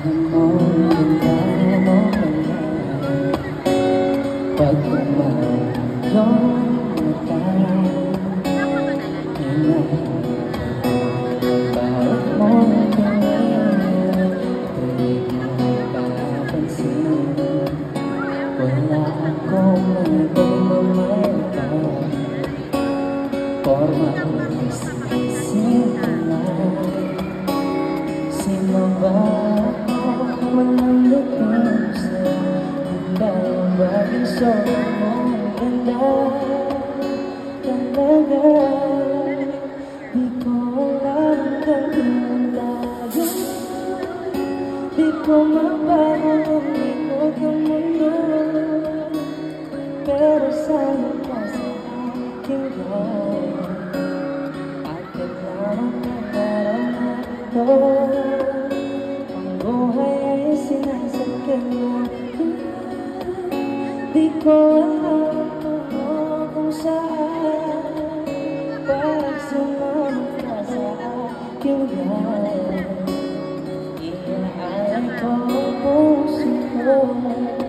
alam mo, ganda mo pala. Pag umayong mata, bakit mo tingin, hindi mo papansin. Wala akong nagmamahal, forma ko isip na. Sino ba ako manandating sa'yo? Dahil bagay sobrang mong ganda talaga. Di ko alam gawin tayo, di ko mabago ang likod ng mundo. Pero sana ka sa aking gaya, at kailangan nadarama ito. Ang buhay ay sinasakyan mo. Di ko alam kung saan, pag sumama ka sa aking gaya, iaalay ko ang puso ko.